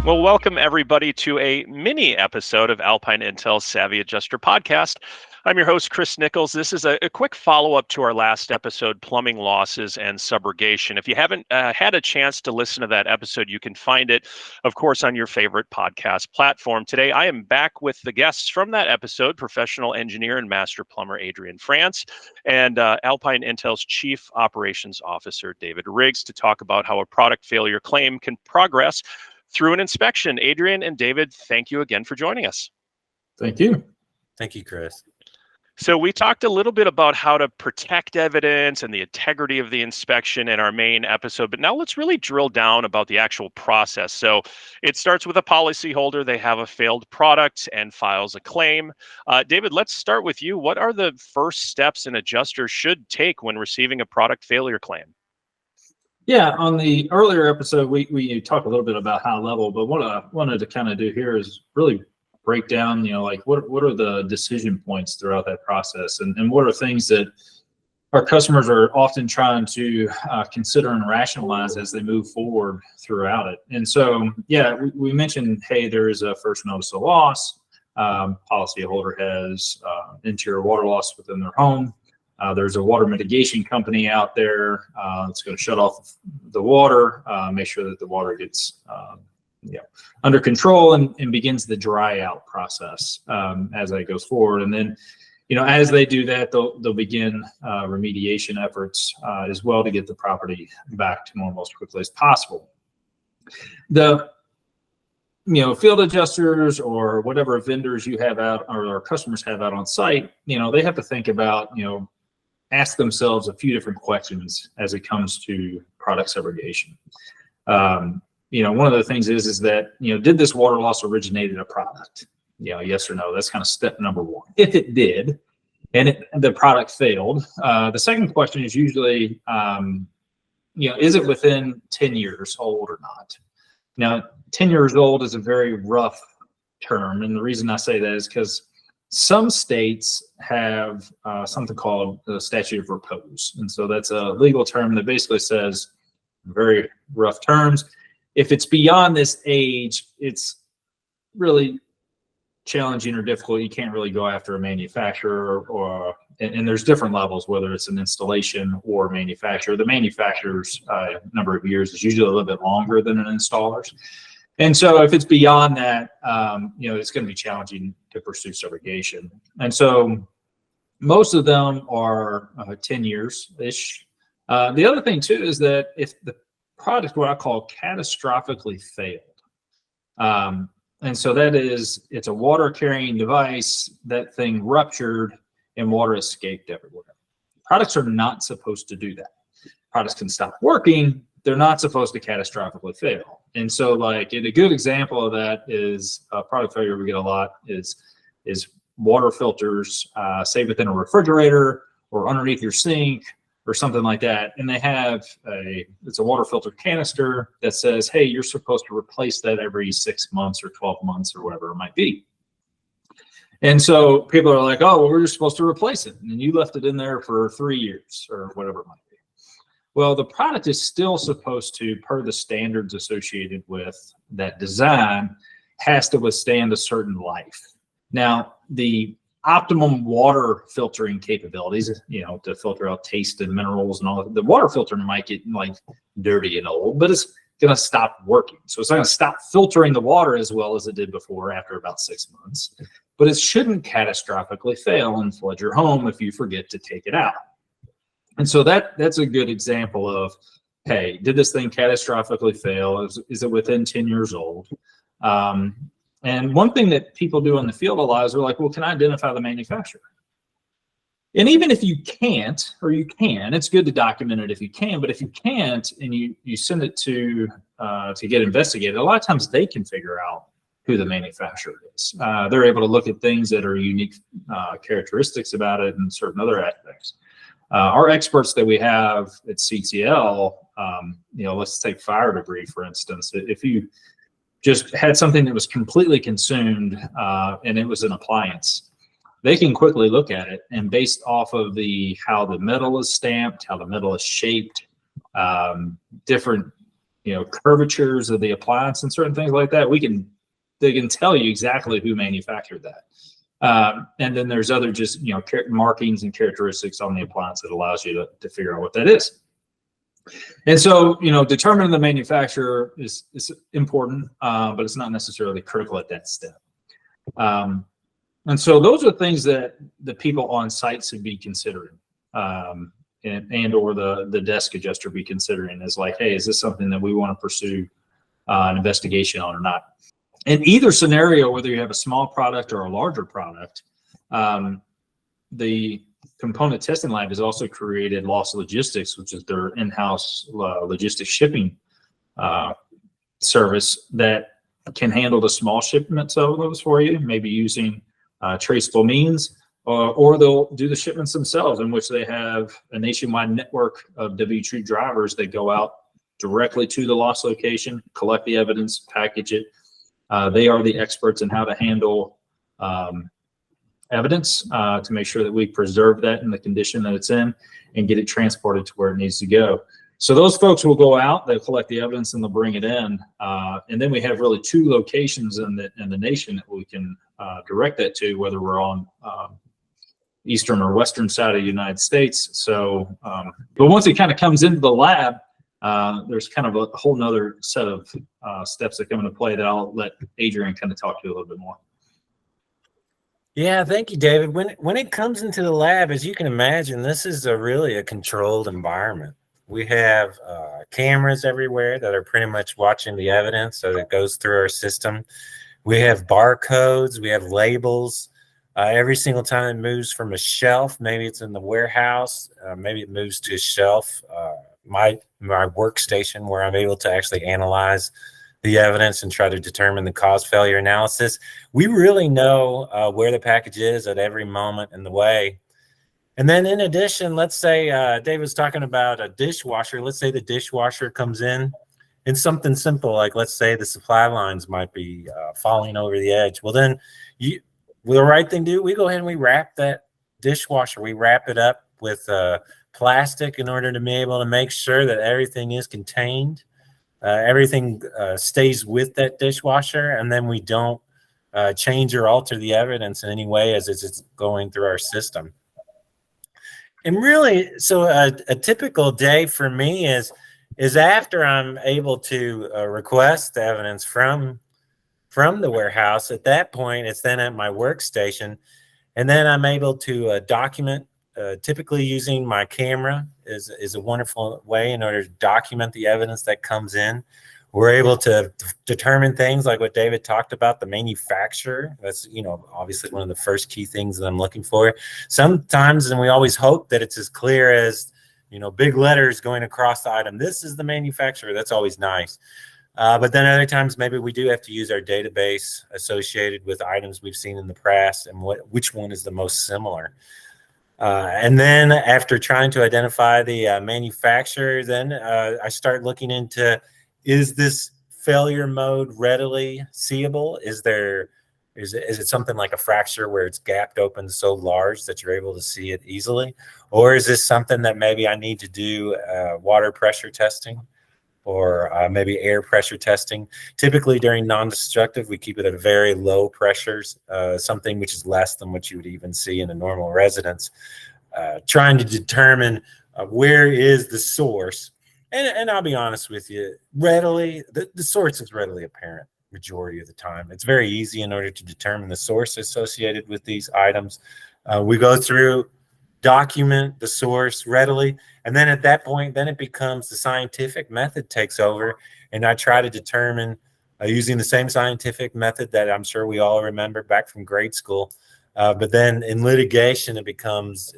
Well, welcome everybody to a mini episode of Alpine Intel's Savvy Adjuster podcast. I'm your host, Chris Nichols. This is a quick follow-up to our last episode, Plumbing Losses and Subrogation. If you haven't had a chance to listen to that episode, you can find it, of course, on your favorite podcast platform. Today, I am back with the guests from that episode, professional engineer and master plumber Adrian France, and Alpine Intel's Chief Operations Officer, David Riggs, to talk about how a product failure claim can progress through an inspection. Adrian and David, thank you again for joining us. Thank you. Thank you, Chris. So we talked a little bit about how to protect evidence and the integrity of the inspection in our main episode, but now let's really drill down about the actual process. So it starts with a policyholder. They have a failed product and files a claim. David, let's start with you. What are the first steps an adjuster should take when receiving a product failure claim? Yeah, on the earlier episode, we talked a little bit about high level, but what I wanted to kind of do here is really break down, like what are the decision points throughout that process, and what are things that our customers are often trying to consider and rationalize as they move forward throughout it. And so, yeah, we mentioned, hey, there is a first notice of loss. Policyholder has interior water loss within their home. There's a water mitigation company out there that's going to shut off the water, make sure that the water gets under control and begins the dry out process as that goes forward. And then, as they do that, they'll begin remediation efforts as well to get the property back to normal as quickly as possible. The field adjusters or whatever vendors you have out or our customers have out on site, they have to think about, ask themselves a few different questions as it comes to product subrogation. One of the things is that, did this water loss originate in a product? Yes or no. That's kind of step number one. If it did, and the product failed, the second question is usually, is it within 10 years old or not? Now, 10 years old is a very rough term. And the reason I say that is because some states have something called the statute of repose. And so that's a legal term that basically says, very rough terms, if it's beyond this age, it's really challenging or difficult. You can't really go after a manufacturer and there's different levels, whether it's an installation or manufacturer. The manufacturer's number of years is usually a little bit longer than an installer's. And so if it's beyond that, it's going to be challenging to pursue subrogation. And so most of them are 10 years-ish. The other thing too is that if the product, what I call catastrophically failed. And so that is, it's a water carrying device, that thing ruptured and water escaped everywhere. Products are not supposed to do that. Products can stop working. They're not supposed to catastrophically fail. And so a good example of that is product failure we get a lot is water filters, say within a refrigerator or underneath your sink or something like that. And they have it's a water filter canister that says, hey, you're supposed to replace that every 6 months or 12 months or whatever it might be. And so people are like, oh, well, we're just supposed to replace it. And you left it in there for 3 years or whatever it might be. Well, the product is still supposed to, per the standards associated with that design, has to withstand a certain life. Now, the optimum water filtering capabilities, to filter out taste and minerals and all that, the water filter might get dirty and old, but it's going to stop working. So it's not going to stop filtering the water as well as it did before after about 6 months. But it shouldn't catastrophically fail and flood your home if you forget to take it out. And so that's a good example of, hey, did this thing catastrophically fail? Is it within 10 years old? And one thing that people do in the field a lot is they're like, well, can I identify the manufacturer? And even if you can't, or you can, it's good to document it if you can, but if you can't and you send it to get investigated, a lot of times they can figure out who the manufacturer is. They're able to look at things that are unique characteristics about it and certain other aspects. Our experts that we have at CTL, let's take fire debris, for instance. If you just had something that was completely consumed and it was an appliance, they can quickly look at it, and based off of how the metal is stamped, how the metal is shaped, different curvatures of the appliance and certain things like that, they can tell you exactly who manufactured that. And then there's other just, markings and characteristics on the appliance that allows you to figure out what that is. And so, determining the manufacturer is important, but it's not necessarily critical at that step. And so those are things that the people on site should be considering, and or the desk adjuster be considering, is like, hey, is this something that we want to pursue an investigation on or not? In either scenario, whether you have a small product or a larger product, the component testing lab has also created Loss Logistics, which is their in-house logistics shipping service that can handle the small shipments of those for you, maybe using traceable means, or they'll do the shipments themselves, in which they have a nationwide network of W2 drivers that go out directly to the loss location, collect the evidence, package it. They are the experts in how to handle evidence to make sure that we preserve that in the condition that it's in and get it transported to where it needs to go. So those folks will go out, they'll collect the evidence, and they'll bring it in. And then we have really 2 locations in the nation that we can direct that to, whether we're on eastern or western side of the United States. So, but once it kind of comes into the lab, there's kind of a whole nother set of steps that come into play that I'll let Adrian kind of talk to you a little bit more. Yeah, thank you, David. When it comes into the lab, as you can imagine, this is really a controlled environment. We have cameras everywhere that are pretty much watching the evidence so that goes through our system. We have barcodes, we have labels. Every single time it moves from a shelf, maybe it's in the warehouse, maybe it moves to a shelf, my workstation, where I'm able to actually analyze the evidence and try to determine the cause failure analysis. We really know where the package is at every moment in the way. And then in addition, let's say Dave was talking about a dishwasher. Let's say the dishwasher comes in and something simple, like let's say the supply lines might be falling over the edge. Well, then the right thing to do, we go ahead and we wrap that dishwasher. We wrap it up with plastic in order to be able to make sure that everything is contained. Everything stays with that dishwasher, and then we don't change or alter the evidence in any way as it's going through our system. And really, so a typical day for me is after I'm able to request the evidence from the warehouse. At that point, it's then at my workstation, and then I'm able to document. Typically using my camera is a wonderful way in order to document the evidence that comes in. We're able to determine things like what David talked about, the manufacturer. That's, obviously one of the first key things that I'm looking for. Sometimes, and we always hope that it's as clear as, big letters going across the item. This is the manufacturer. That's always nice. But then other times, maybe we do have to use our database associated with items we've seen in the past and which one is the most similar. And then after trying to identify the manufacturer, then I start looking into, is this failure mode readily seeable? Is it something like a fracture where it's gapped open so large that you're able to see it easily? Or is this something that maybe I need to do water pressure testing or maybe air pressure testing? Typically during non-destructive, we keep it at very low pressures, something which is less than what you would even see in a normal residence, trying to determine where is the source. And I'll be honest with you, the source is readily apparent majority of the time. It's very easy in order to determine the source associated with these items. We go through, document the source readily, and then at that point, then it becomes the scientific method takes over, and I try to determine using the same scientific method that I'm sure we all remember back from grade school. But then in litigation, it becomes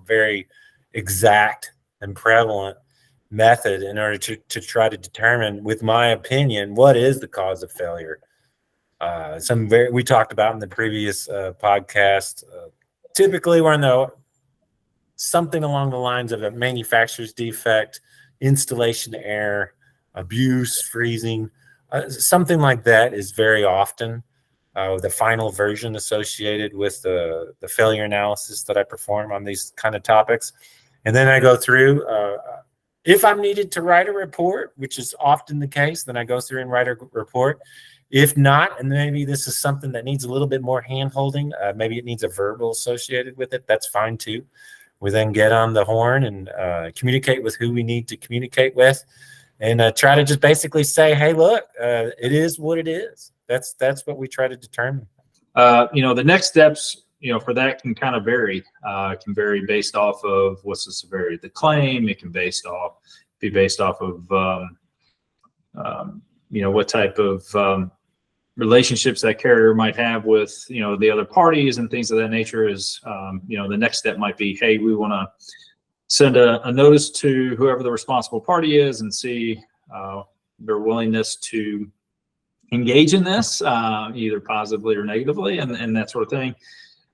very exact and prevalent method in order to try to determine, with my opinion, what is the cause of failure. We talked about in the previous podcast. Typically, we're in something along the lines of a manufacturer's defect, installation error, abuse, freezing, something like that is very often the final version associated with the failure analysis that I perform on these kind of topics. And then I go through, If I'm needed to write a report, which is often the case, then I go through and write a report. If not, and maybe this is something that needs a little bit more hand-holding, maybe it needs a verbal associated with it, that's fine too. We then get on the horn and communicate with who we need to communicate with, and try to just basically say, hey, look, it is what it is. That's what we try to determine. The next steps, for that can kind of vary. It can vary based off of what's the severity of the claim. It can be based off of, what type of relationships that carrier might have with, the other parties and things of that nature. Is, the next step might be, hey, we want to send a notice to whoever the responsible party is and see their willingness to engage in this, either positively or negatively, and that sort of thing.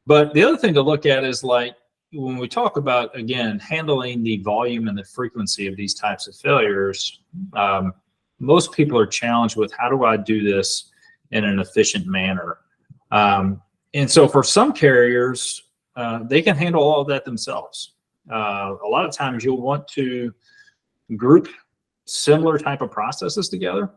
But the other thing to look at is, like, when we talk about, again, handling the volume and the frequency of these types of failures, most people are challenged with, how do I do this in an efficient manner? And so for some carriers, they can handle all of that themselves. A lot of times you'll want to group similar type of processes together.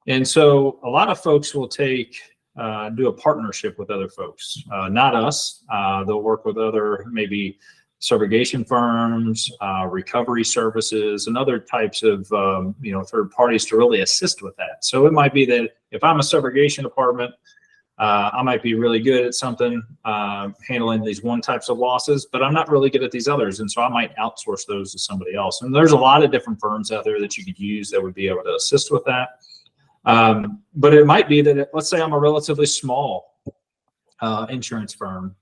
And so a lot of folks will do a partnership with other folks, not us. They'll work with other maybe subrogation firms, recovery services, and other types of third parties to really assist with that. So it might be that if I'm a subrogation department, I might be really good at something, handling these one types of losses, but I'm not really good at these others. And so I might outsource those to somebody else. And there's a lot of different firms out there that you could use that would be able to assist with that. But it might be that, let's say I'm a relatively small insurance firm,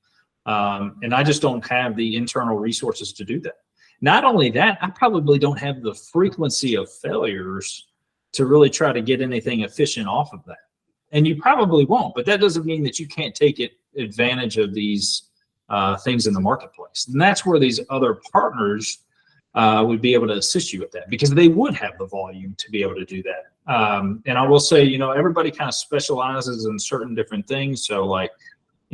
and I just don't have the internal resources to do that. Not only that, I probably don't have the frequency of failures to really try to get anything efficient off of that. And you probably won't, but that doesn't mean that you can't take advantage of these things in the marketplace. And that's where these other partners would be able to assist you with that, because they would have the volume to be able to do that. And I will say, everybody kind of specializes in certain different things. So, like,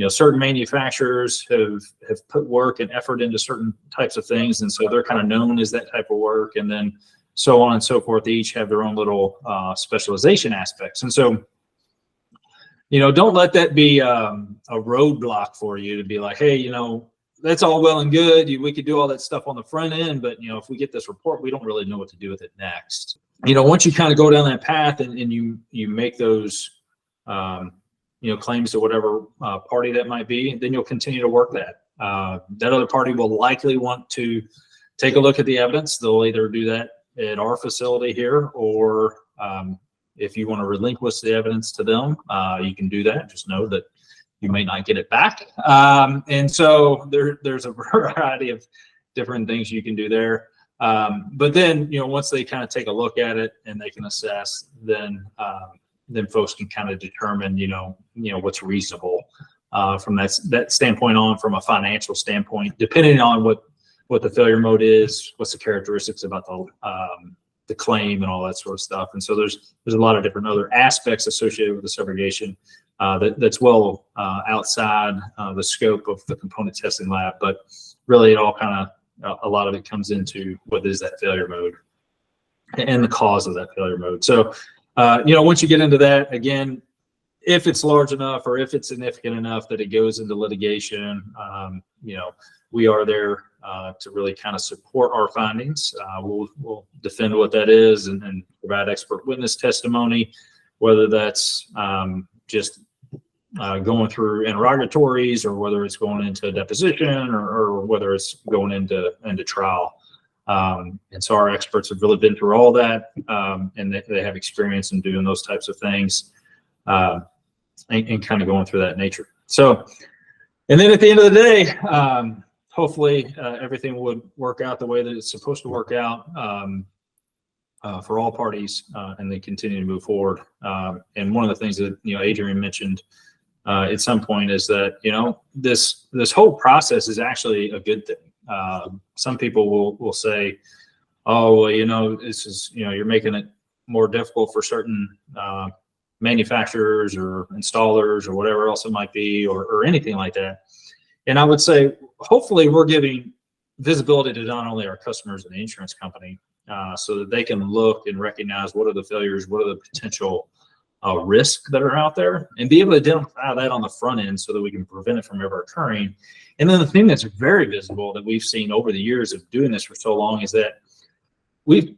certain manufacturers have put work and effort into certain types of things, and so they're kind of known as that type of work. And then so on and so forth. They each have their own little specialization aspects. And so, don't let that be a roadblock for you to be like, hey, that's all well and good. We could do all that stuff on the front end, but if we get this report, we don't really know what to do with it next. Once you kind of go down that path and you make those claims to whatever party that might be, then you'll continue to work that. That other party will likely want to take a look at the evidence. They'll either do that at our facility here, or if you want to relinquish the evidence to them, you can do that. Just know that you may not get it back. And so there's a variety of different things you can do there. But then, once they kind of take a look at it and they can assess, then folks can kind of determine, what's reasonable from that standpoint on, from a financial standpoint, depending on what the failure mode is, what's the characteristics about the claim and all that sort of stuff. And so there's a lot of different other aspects associated with the subrogation that's well outside the scope of the component testing lab, but really it all kind of, a lot of it comes into what is that failure mode and the cause of that failure mode. So, once you get into that, again, if it's large enough or if it's significant enough that it goes into litigation, we are there to really kind of support our findings. We'll defend what that is and provide expert witness testimony, whether that's just going through interrogatories, or whether it's going into a deposition, or whether it's going into trial. And so our experts have really been through all that, and they have experience in doing those types of things, and kind of going through that nature. So, and then at the end of the day, hopefully everything would work out the way that it's supposed to work out for all parties, and they continue to move forward. And one of the things that Adrian mentioned at some point is that this whole process is actually a good thing. Some people will say, oh, well, this is you're making it more difficult for certain manufacturers or installers or whatever else it might be, or anything like that. And I would say, hopefully we're giving visibility to not only our customers and the insurance company, so that they can look and recognize what are the failures, what are the potential risks that are out there, and be able to identify that on the front end so that we can prevent it from ever occurring. And then the thing that's very visible that we've seen over the years of doing this for so long is that we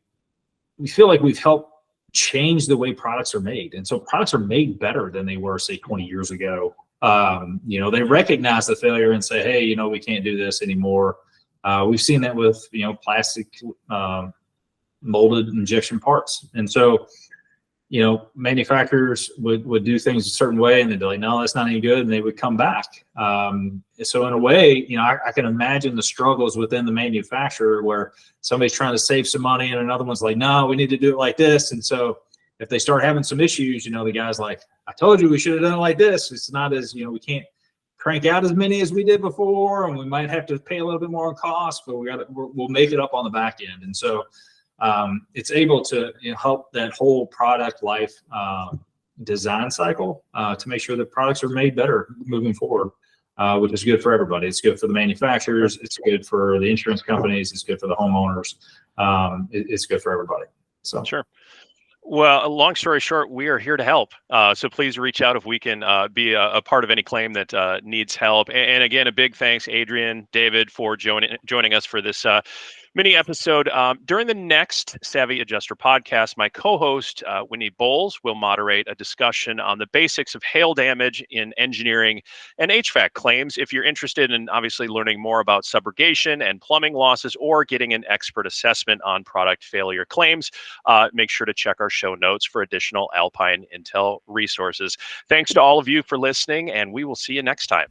feel like we've helped change the way products are made. And so products are made better than they were, say, 20 years ago. They recognize the failure and say, hey, we can't do this anymore. We've seen that with, plastic molded injection parts. And so, manufacturers would do things a certain way and they'd be like, no, that's not any good. And they would come back. So in a way, I can imagine the struggles within the manufacturer where somebody's trying to save some money and another one's like, no, we need to do it like this. And so if they start having some issues, the guy's like, I told you we should have done it like this. It's not as, we can't crank out as many as we did before, and we might have to pay a little bit more on cost, but we'll make it up on the back end. And so it's able to help that whole product life design cycle to make sure that products are made better moving forward, which is good for everybody. It's good for the manufacturers. It's good for the insurance companies. It's good for the homeowners. It's good for everybody. So sure. Well, long story short, we are here to help. So please reach out if we can be a part of any claim that needs help. And again, a big thanks, Adrian, David, for joining us for this mini episode. During the next Savvy Adjuster podcast, my co-host, Whitney Bowles, will moderate a discussion on the basics of hail damage in engineering and HVAC claims. If you're interested in obviously learning more about subrogation and plumbing losses or getting an expert assessment on product failure claims, make sure to check our show notes for additional Alpine Intel resources. Thanks to all of you for listening, and we will see you next time.